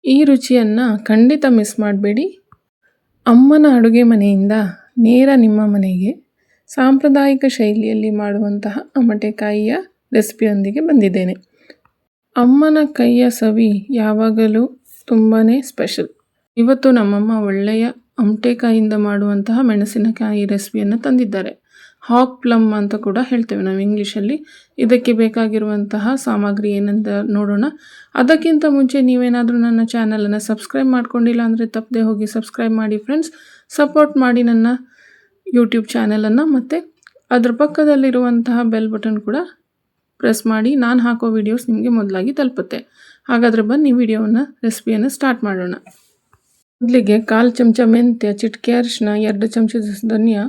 ಈ ರುಚಿಯನ್ನು ಖಂಡಿತ ಮಿಸ್ ಮಾಡಬೇಡಿ. ಅಮ್ಮನ ಅಡುಗೆ ಮನೆಯಿಂದ ನೇರ ನಿಮ್ಮ ಮನೆಗೆ ಸಾಂಪ್ರದಾಯಿಕ ಶೈಲಿಯಲ್ಲಿ ಮಾಡುವಂತಹ ಅಮಟೆಕಾಯಿಯ ರೆಸಿಪಿಯೊಂದಿಗೆ ಬಂದಿದ್ದೇನೆ. ಅಮ್ಮನ ಕೈಯ ಸವಿ ಯಾವಾಗಲೂ ತುಂಬಾ ಸ್ಪೆಷಲ್. ಇವತ್ತು ನಮ್ಮಮ್ಮ ಒಳ್ಳೆಯ ಅಮಟೆಕಾಯಿಯಿಂದ ಮಾಡುವಂತಹ ಮೆಣಸಿನಕಾಯಿ ರೆಸಿಪಿಯನ್ನು ತಂದಿದ್ದಾರೆ. ಹಾಕ್ ಪ್ಲಮ್ ಅಂತ ಕೂಡ ಹೇಳ್ತೇವೆ ನಾವು ಇಂಗ್ಲೀಷಲ್ಲಿ. ಇದಕ್ಕೆ ಬೇಕಾಗಿರುವಂತಹ ಸಾಮಗ್ರಿ ಏನಂತ ನೋಡೋಣ. ಅದಕ್ಕಿಂತ ಮುಂಚೆ ನೀವೇನಾದರೂ ನನ್ನ ಚಾನಲನ್ನು ಸಬ್ಸ್ಕ್ರೈಬ್ ಮಾಡ್ಕೊಂಡಿಲ್ಲ ಅಂದರೆ ತಪ್ಪದೆ ಹೋಗಿ ಸಬ್ಸ್ಕ್ರೈಬ್ ಮಾಡಿ ಫ್ರೆಂಡ್ಸ್. ಸಪೋರ್ಟ್ ಮಾಡಿ ನನ್ನ ಯೂಟ್ಯೂಬ್ ಚಾನಲನ್ನು, ಮತ್ತು ಅದ್ರ ಪಕ್ಕದಲ್ಲಿರುವಂತಹ ಬೆಲ್ ಬಟನ್ ಕೂಡ ಪ್ರೆಸ್ ಮಾಡಿ. ನಾನು ಹಾಕೋ ವಿಡಿಯೋಸ್ ನಿಮಗೆ ಮೊದಲಾಗಿ ತಲುಪುತ್ತೆ. ಹಾಗಾದರೆ ಬನ್ನಿ ರೆಸಿಪಿಯನ್ನು ಸ್ಟಾರ್ಟ್ ಮಾಡೋಣ. ಮೊದಲಿಗೆ 1/4 ಚಮಚ ಮೆಂತ್ಯ, ಚಿಟಿಕೆ ಅರಿಶಿನ, 2 ಚಮಚ ಧನಿಯಾ,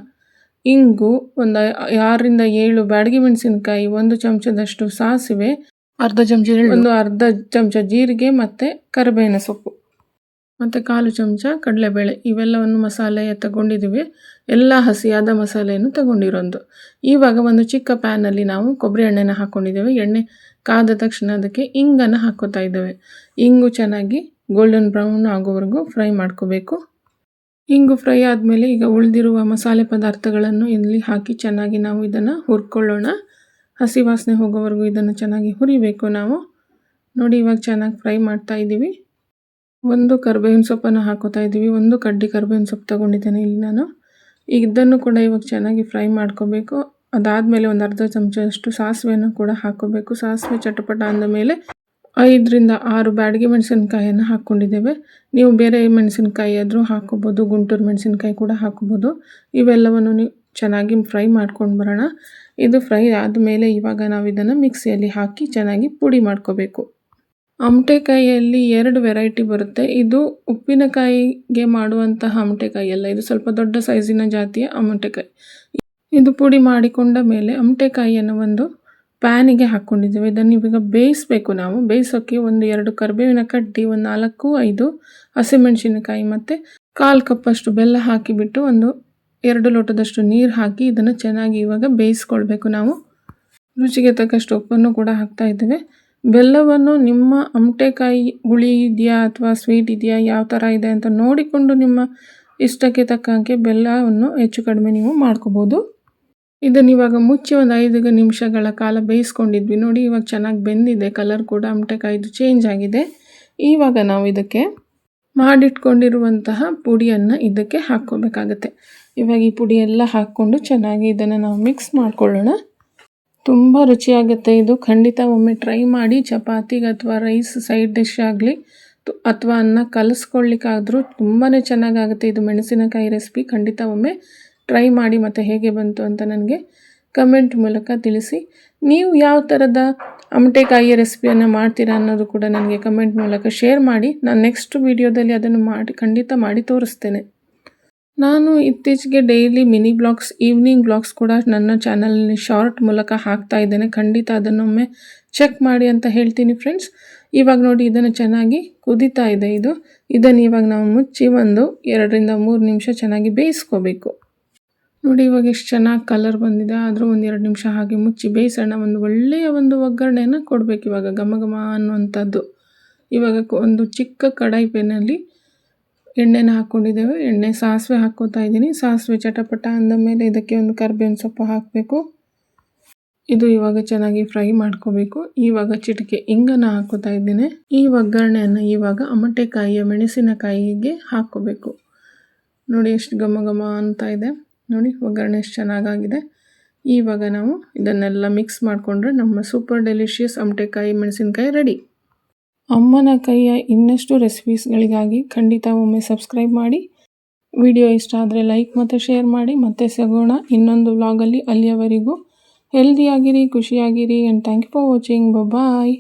ಇಂಗು, ಒಂದು 6 ರಿಂದ 7 ಬ್ಯಾಡಗಿ ಮೆಣಸಿನಕಾಯಿ, 1 ಚಮಚದಷ್ಟು ಸಾಸಿವೆ, ಅರ್ಧ ಚಮಚ ಜೀರಿಗೆ ಮತ್ತು ಕರಿಬೇವಿನ ಸೊಪ್ಪು, ಮತ್ತು 1/4 ಚಮಚ ಕಡಲೆಬೇಳೆ. ಇವೆಲ್ಲವನ್ನು ಮಸಾಲೆ ತಗೊಂಡಿದ್ದೀವಿ. ಎಲ್ಲ ಹಸಿಯಾದ ಮಸಾಲೆಯನ್ನು ತಗೊಂಡಿರೋದು. ಇವಾಗ ಒಂದು ಚಿಕ್ಕ ಪ್ಯಾನಲ್ಲಿ ನಾವು ಕೊಬ್ಬರಿ ಎಣ್ಣೆನ ಹಾಕ್ಕೊಂಡಿದ್ದೇವೆ. ಎಣ್ಣೆ ಕಾದ ತಕ್ಷಣ ಅದಕ್ಕೆ ಇಂಗನ್ನು ಹಾಕ್ಕೋತಾ ಇದ್ದೇವೆ. ಇಂಗು ಚೆನ್ನಾಗಿ ಗೋಲ್ಡನ್ ಬ್ರೌನ್ ಆಗೋವರೆಗೂ ಫ್ರೈ ಮಾಡ್ಕೋಬೇಕು. ಇಂಗು ಫ್ರೈ ಆದಮೇಲೆ ಈಗ ಉಳಿದಿರುವ ಮಸಾಲೆ ಪದಾರ್ಥಗಳನ್ನು ಇಲ್ಲಿ ಹಾಕಿ ಚೆನ್ನಾಗಿ ನಾವು ಇದನ್ನು ಹುರ್ಕೊಳ್ಳೋಣ. ಹಸಿ ವಾಸನೆ ಹೋಗೋವರೆಗೂ ಇದನ್ನು ಚೆನ್ನಾಗಿ ಹುರಿಬೇಕು ನಾವು. ನೋಡಿ, ಇವಾಗ ಚೆನ್ನಾಗಿ ಫ್ರೈ ಮಾಡ್ತಾ ಇದ್ದೀವಿ. ಒಂದು ಕರಿಬೇವಿನ ಸೊಪ್ಪನ್ನು ಹಾಕೋತಾ ಇದ್ದೀವಿ. 1 ಕಡ್ಡಿ ಕರಿಬೇವಿನ ಸೊಪ್ಪು ತೊಗೊಂಡಿದ್ದೇನೆ ಇಲ್ಲಿ ನಾನು. ಇದನ್ನು ಕೂಡ ಇವಾಗ ಚೆನ್ನಾಗಿ ಫ್ರೈ ಮಾಡ್ಕೋಬೇಕು. ಅದಾದಮೇಲೆ ಒಂದು ಅರ್ಧ ಚಮಚದಷ್ಟು ಸಾಸಿವೆಯನ್ನು ಕೂಡ ಹಾಕ್ಕೋಬೇಕು. ಸಾಸಿವೆ ಚಟಪಟ ಅಂದ ಮೇಲೆ 5 ರಿಂದ 6 ಬ್ಯಾಡಗಿ ಮೆಣಸಿನಕಾಯಿಯನ್ನು ಹಾಕ್ಕೊಂಡಿದ್ದೇವೆ. ನೀವು ಬೇರೆ ಮೆಣಸಿನಕಾಯಿ ಆದರೂ ಹಾಕ್ಕೋಬೋದು, ಗುಂಟೂರು ಮೆಣಸಿನಕಾಯಿ ಕೂಡ ಹಾಕ್ಕೋಬೋದು. ಇವೆಲ್ಲವನ್ನು ನೀವು ಚೆನ್ನಾಗಿ ಫ್ರೈ ಮಾಡ್ಕೊಂಡು ಬರೋಣ. ಇದು ಫ್ರೈ ಆದಮೇಲೆ ಇವಾಗ ನಾವು ಇದನ್ನು ಮಿಕ್ಸಿಯಲ್ಲಿ ಹಾಕಿ ಚೆನ್ನಾಗಿ ಪುಡಿ ಮಾಡ್ಕೋಬೇಕು. ಅಮಟೆಕಾಯಿಯಲ್ಲಿ 2 ವೆರೈಟಿ ಬರುತ್ತೆ. ಇದು ಉಪ್ಪಿನಕಾಯಿಗೆ ಮಾಡುವಂತಹ ಅಮಟೆಕಾಯಿ ಅಲ್ಲ, ಇದು ಸ್ವಲ್ಪ ದೊಡ್ಡ ಸೈಜಿನ ಜಾತಿಯ ಅಮಟೆಕಾಯಿ. ಇದು ಪುಡಿ ಮಾಡಿಕೊಂಡ ಮೇಲೆ ಅಮಟೆಕಾಯಿಯನ್ನು ಒಂದು ಪ್ಯಾನಿಗೆ ಹಾಕ್ಕೊಂಡಿದ್ದೇವೆ. ಇದನ್ನು ಇವಾಗ ಬೇಯಿಸಬೇಕು. ನಾವು ಬೇಯಿಸೋಕ್ಕೆ 1-2 ಕರಿಬೇವಿನ ಕಡ್ಡಿ, 4-5 ಹಸಿಮೆಣಸಿನಕಾಯಿ ಮತ್ತು 1/4 ಕಪ್ಪಷ್ಟು ಬೆಲ್ಲ ಹಾಕಿಬಿಟ್ಟು 2 ಲೋಟದಷ್ಟು ನೀರು ಹಾಕಿ ಇದನ್ನು ಚೆನ್ನಾಗಿ ಇವಾಗ ಬೇಯಿಸ್ಕೊಳ್ಬೇಕು ನಾವು. ರುಚಿಗೆ ತಕ್ಕಷ್ಟು ಉಪ್ಪನ್ನು ಕೂಡ ಹಾಕ್ತಾ ಇದ್ದೇವೆ. ಬೆಲ್ಲವನ್ನು ನಿಮ್ಮ ಅಮಟೆಕಾಯಿ ಹುಳಿ ಇದೆಯಾ ಅಥವಾ ಸ್ವೀಟ್ ಇದೆಯಾ, ಯಾವ ಥರ ಇದೆ ಅಂತ ನೋಡಿಕೊಂಡು ನಿಮ್ಮ ಇಷ್ಟಕ್ಕೆ ತಕ್ಕಂಗೆ ಬೆಲ್ಲವನ್ನು ಹೆಚ್ಚು ಕಡಿಮೆ ನೀವು ಮಾಡ್ಕೋಬೋದು. ಇದನ್ನು ಇವಾಗ ಮುಚ್ಚಿ 5 ನಿಮಿಷಗಳ ಕಾಲ ಬೇಯಿಸ್ಕೊಂಡಿದ್ವಿ. ನೋಡಿ, ಇವಾಗ ಚೆನ್ನಾಗಿ ಬೆಂದಿದೆ. ಕಲರ್ ಕೂಡ ಅಮಟೆಕಾಯಿದು ಚೇಂಜ್ ಆಗಿದೆ. ಇವಾಗ ನಾವು ಇದಕ್ಕೆ ಮಾಡಿಟ್ಕೊಂಡಿರುವಂತಹ ಪುಡಿಯನ್ನು ಇದಕ್ಕೆ ಹಾಕ್ಕೋಬೇಕಾಗತ್ತೆ. ಇವಾಗ ಈ ಪುಡಿ ಎಲ್ಲ ಹಾಕ್ಕೊಂಡು ಚೆನ್ನಾಗಿ ಇದನ್ನು ನಾವು ಮಿಕ್ಸ್ ಮಾಡ್ಕೊಳ್ಳೋಣ. ತುಂಬ ರುಚಿಯಾಗುತ್ತೆ ಇದು. ಖಂಡಿತ ಒಮ್ಮೆ ಟ್ರೈ ಮಾಡಿ. ಚಪಾತಿಗೆ ಅಥವಾ ರೈಸ್ ಸೈಡ್ ಡಿಶ್ ಆಗಲಿ ಅಥವಾ ಅನ್ನ ಕಲಿಸ್ಕೊಳ್ಳಿಕ್ಕಾದರೂ ತುಂಬಾ ಚೆನ್ನಾಗಾಗುತ್ತೆ ಇದು ಮೆಣಸಿನಕಾಯಿ ರೆಸಿಪಿ. ಖಂಡಿತ ಒಮ್ಮೆ ಟ್ರೈ ಮಾಡಿ ಮತ್ತು ಹೇಗೆ ಬಂತು ಅಂತ ನನಗೆ ಕಮೆಂಟ್ ಮೂಲಕ ತಿಳಿಸಿ. ನೀವು ಯಾವ ಥರದ ಅಮಟೆಕಾಯಿಯ ರೆಸಿಪಿಯನ್ನು ಮಾಡ್ತೀರಾ ಅನ್ನೋದು ಕೂಡ ನನಗೆ ಕಮೆಂಟ್ ಮೂಲಕ ಶೇರ್ ಮಾಡಿ. ನಾನು ನೆಕ್ಸ್ಟ್ ವಿಡಿಯೋದಲ್ಲಿ ಅದನ್ನು ಖಂಡಿತ ಮಾಡಿ ತೋರಿಸ್ತೇನೆ. ನಾನು ಇತ್ತೀಚೆಗೆ daily mini blogs, evening blogs ಕೂಡ ನನ್ನ ಚಾನಲ್ನಲ್ಲಿ ಶಾರ್ಟ್ ಮೂಲಕ ಹಾಕ್ತಾ ಇದ್ದೇನೆ. ಖಂಡಿತ ಅದನ್ನೊಮ್ಮೆ ಚೆಕ್ ಮಾಡಿ ಅಂತ ಹೇಳ್ತೀನಿ ಫ್ರೆಂಡ್ಸ್. ಇವಾಗ ನೋಡಿ, ಇದನ್ನು ಚೆನ್ನಾಗಿ ಕುದೀತಾ ಇದೆ. ಇದನ್ನು ಇವಾಗ ನಾವು ಮುಚ್ಚಿ 2 ರಿಂದ 3 ನಿಮಿಷ ಚೆನ್ನಾಗಿ ಬೇಯಿಸ್ಕೋಬೇಕು. ನೋಡಿ, ಇವಾಗ ಎಷ್ಟು ಚೆನ್ನಾಗಿ ಕಲರ್ ಬಂದಿದೆ. ಆದರೂ 1-2 ನಿಮಿಷ ಹಾಗೆ ಮುಚ್ಚಿ ಬೇಯಿಸೋಣ. ಒಳ್ಳೆಯ ಒಗ್ಗರಣೆಯನ್ನು ಕೊಡಬೇಕು ಇವಾಗ, ಘಮ ಘಮ ಅನ್ನುವಂಥದ್ದು. ಇವಾಗ ಒಂದು ಚಿಕ್ಕ ಕಡಾಯಿ ಪೇನಲ್ಲಿ ಎಣ್ಣೆನ ಹಾಕ್ಕೊಂಡಿದ್ದೇವೆ. ಸಾಸಿವೆ ಹಾಕ್ಕೋತಾ ಇದ್ದೀನಿ. ಸಾಸಿವೆ ಚಟಪಟ ಅಂದ ಮೇಲೆ ಇದಕ್ಕೆ ಒಂದು ಕರಿಬೇವಿನ ಸೊಪ್ಪು ಹಾಕಬೇಕು. ಇದು ಇವಾಗ ಚೆನ್ನಾಗಿ ಫ್ರೈ ಮಾಡ್ಕೋಬೇಕು. ಇವಾಗ ಚಿಟಿಕೆ ಇಂಗನ್ನು ಹಾಕ್ಕೋತಾ ಇದ್ದೀನಿ. ಈ ಒಗ್ಗರಣೆಯನ್ನು ಇವಾಗ ಅಮಟೆಕಾಯಿಯ ಮೆಣಸಿನಕಾಯಿಗೆ ಹಾಕ್ಕೋಬೇಕು. ನೋಡಿ, ಎಷ್ಟು ಘಮ ಘಮ ಅಂತ ಇದೆ. ನೋಡಿ, ಒಗ್ಗರಣೆ ಎಷ್ಟು ಚೆನ್ನಾಗಾಗಿದೆ. ಇವಾಗ ನಾವು ಇದನ್ನೆಲ್ಲ ಮಿಕ್ಸ್ ಮಾಡಿಕೊಂಡ್ರೆ ನಮ್ಮ ಸೂಪರ್ ಡೆಲಿಷಿಯಸ್ ಅಮಟೆಕಾಯಿ ಮೆಣಸಿನಕಾಯಿ ರೆಡಿ. ಅಮ್ಮನ ಕೈಯ ಇನ್ನಷ್ಟು ರೆಸಿಪೀಸ್ಗಳಿಗಾಗಿ ಖಂಡಿತ ಒಮ್ಮೆ ಸಬ್ಸ್ಕ್ರೈಬ್ ಮಾಡಿ. ವಿಡಿಯೋ ಇಷ್ಟ ಆದರೆ ಲೈಕ್ ಮತ್ತು ಶೇರ್ ಮಾಡಿ. ಮತ್ತೆ ಸಿಗೋಣ ಇನ್ನೊಂದು ವ್ಲಾಗಲ್ಲಿ. ಅಲ್ಲಿಯವರೆಗೂ ಹೆಲ್ದಿಯಾಗಿರಿ, ಖುಷಿಯಾಗಿರಿ. And thank you for watching. Bye.